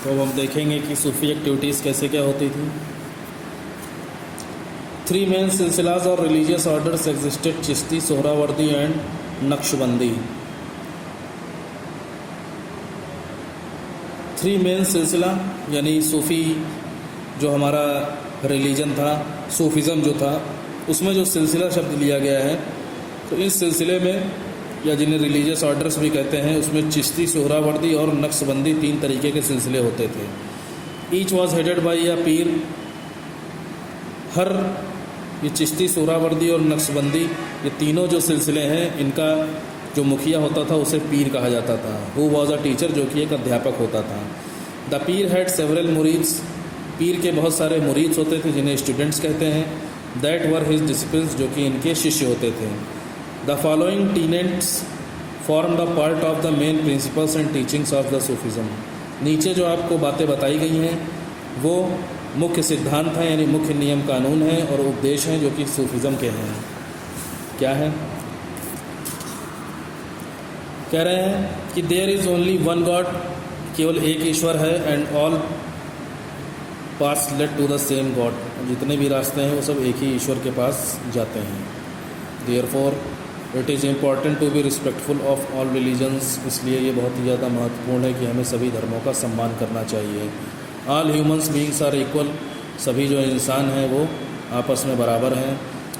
तो अब हम देखेंगे कि सूफ़ी एक्टिविटीज़ कैसे क्या होती थी। 3 मेन सिलसिलाज और religious orders existed: Chishti, Suhrawardy and Naqshbandi. 3 main सिलसिला यानी सूफ़ी जो हमारा रिलीजन था, सूफिज़म जो था, उसमें जो सिलसिला शब्द लिया गया है, तो इस सिलसिले में या जिन्हें रिलीजियस ऑर्डर्स भी कहते हैं, उसमें चिश्ती, सोहरावर्दी और नक्शबंदी 3 तरीके के सिलसिले होते थे। ईच वॉज हेडेड बाई या पीर। हर ये चिश्ती, सोहरावर्दी और नक्शबंदी, ये तीनों जो सिलसिले हैं, इनका जो मुखिया होता था उसे पीर कहा जाता था। हु वॉज अ टीचर, जो कि एक अध्यापक होता था। The Pir had several मुरीद्स। पीर के बहुत सारे मुरीद होते थे जिन्हें स्टूडेंट्स कहते हैं। दैट वर हिज डिसिपल्स, जो कि इनके शिष्य होते थे। The following tenets form the part of the main principles and teachings of the Sufism. नीचे जो आपको बातें बताई गई हैं वो मुख्य सिद्धांत हैं, यानी मुख्य नियम कानून हैं और उपदेश हैं जो कि सूफिज़म के हैं। क्या है? कह रहे हैं कि there is only one God, केवल एक ईश्वर है, and all paths lead to the same God. जितने भी रास्ते हैं वो सब एक ही ईश्वर के पास जाते हैं। Therefore it is important to be respectful of all religions. इसलिए ये बहुत ही ज़्यादा महत्वपूर्ण है कि हमें सभी धर्मों का सम्मान करना चाहिए। All humans beings are equal. सभी जो इंसान हैं वो आपस में बराबर हैं।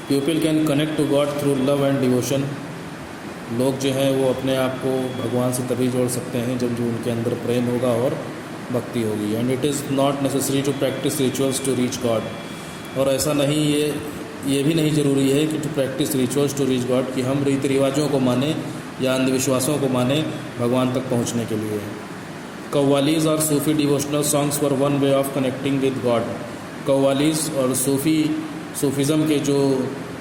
People can connect to God through love and devotion. लोग जो हैं वो अपने आप को भगवान से तभी जोड़ सकते हैं जब जो उनके अंदर प्रेम होगा और भक्ति होगी। And it is not necessary to practise rituals to reach God. और ऐसा नहीं, ये भी नहीं ज़रूरी है कि to practise rituals to reach God, कि हम रीति रिवाजों को माने या अंधविश्वासों को माने भगवान तक पहुंचने के लिए। कव्वालीज़ और Sufi devotional songs were one way of connecting with God. Qawwalis और सूफीज़म के जो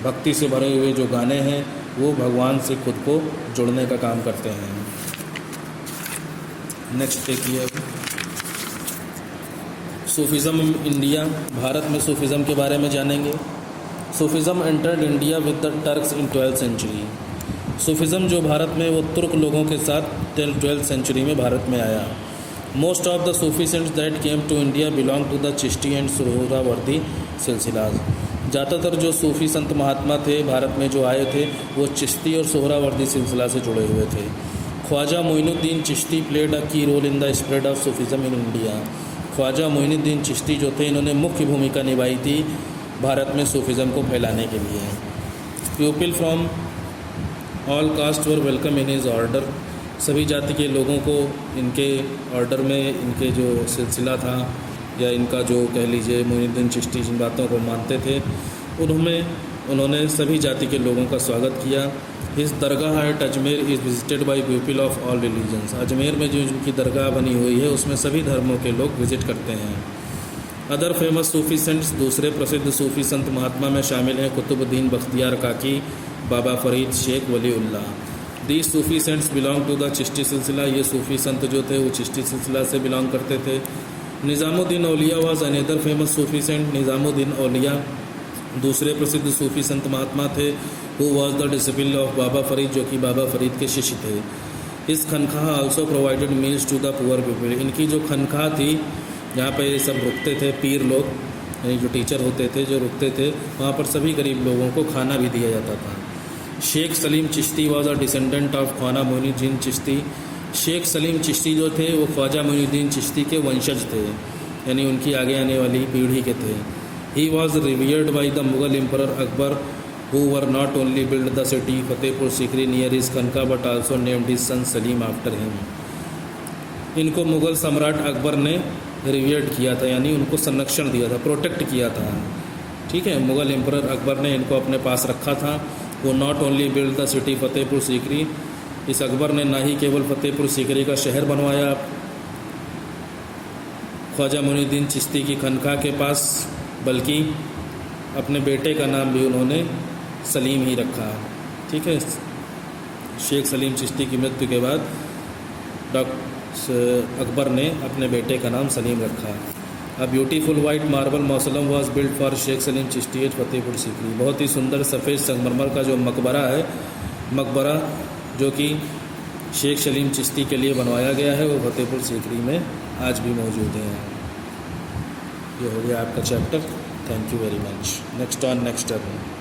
भक्ति से भरे हुए जो गाने हैं वो भगवान से खुद को जोड़ने का काम करते हैं। नेक्स्ट देखिए, सूफीज़म इंडिया। भारत में सूफीज़म के बारे में जानेंगे। Sufism entered India with the Turks in 12th century. Sufism जो भारत में वो तुर्क लोगों के साथ 12th सेंचुरी में भारत में आया। Most of the Sufi saints that came to India belong to the Chishti and Suhrawardi silsilas. ज़्यादातर जो सूफ़ी संत महात्मा थे भारत में जो आए थे वो चिश्ती और सोहरावर्दी सिलसिला से जुड़े हुए थे। Khwaja Moinuddin Chishti played a key role in the spread of Sufism in India. Khwaja Moinuddin Chishti जो थे इन्होंने मुख्य भूमिका निभाई थी भारत में सूफीज़म को फैलाने के लिए। People from all cast were welcome in his order. सभी जाति के लोगों को इनके ऑर्डर में, इनके जो सिलसिला था या इनका जो कह लीजिए मोइनुद्दीन चिश्ती जिन बातों को मानते थे उन्होंने सभी जाति के लोगों का स्वागत किया। इस dargah at Ajmer is visited by people of all religions. Ajmer में जो इनकी दरगाह बनी हुई है उसमें सभी धर्मों के लोग विजिट करते हैं। अदर फेमस सूफ़ी सेंट्स, दूसरे प्रसिद्ध सूफ़ी संत महात्मा में शामिल हैं Qutbuddin Bakhtiyar Kaki, Baba Farid, Sheikh Waliullah. These Sufi saints belong to the Chishti silsila. ये सूफ़ी संत जो थे वो चिश्ती सिलसिला से बिलोंग करते थे। Nizamuddin Auliya was another famous Sufi saint. Nizamuddin Auliya दूसरे प्रसिद्ध सूफ़ी संत महात्मा थे। Who was the disciple of Baba Farid, जो कि बाबा फरीद के शिष्य थे। इस khanqah also provided meals to the poor people. इनकी जो खनखाह थी जहाँ पे सब रुकते थे पीर लोग, यानी जो टीचर होते थे जो रुकते थे, वहाँ पर सभी गरीब लोगों को खाना भी दिया जाता था। Sheikh Salim Chishti was a descendant of Khwaja Moinuddin Chishti. Sheikh Salim Chishti जो थे वो ख्वाजा मोइनुद्दीन चिश्ती के वंशज थे, यानी उनकी आगे आने वाली पीढ़ी के थे। He was revered by the Mughal emperor Akbar, who were not only build the city Fatehpur Sikri near his khanqah but also named his son Salim after him. इनको मुगल सम्राट अकबर ने रिवियर्ड किया था, यानी उनको संरक्षण दिया था, प्रोटेक्ट किया था। ठीक है, मुगल एम्परर अकबर ने इनको अपने पास रखा था। वो not only build the city Fatehpur Sikri, इस अकबर ने ना ही केवल फतेहपुर सीकरी का शहर बनवाया ख्वाजा मोइनुद्दीन चिश्ती की खनका के पास, बल्कि अपने बेटे का नाम भी उन्होंने सलीम ही रखा। ठीक है, शेख सलीम चिश्ती की मृत्यु के बाद अकबर ने अपने बेटे का नाम सलीम रखा। A beautiful white marble mausoleum was build for Sheikh Salim Chishti at Fatehpur Sikri. बहुत ही सुंदर सफ़ेद संगमरमर का जो मकबरा है, मकबरा जो कि शेख सलीम चिश्ती के लिए बनवाया गया है, वो फतेहपुर सीकरी में आज भी मौजूद हैं। ये हो गया आपका chapter. Thank you very much. Next turn.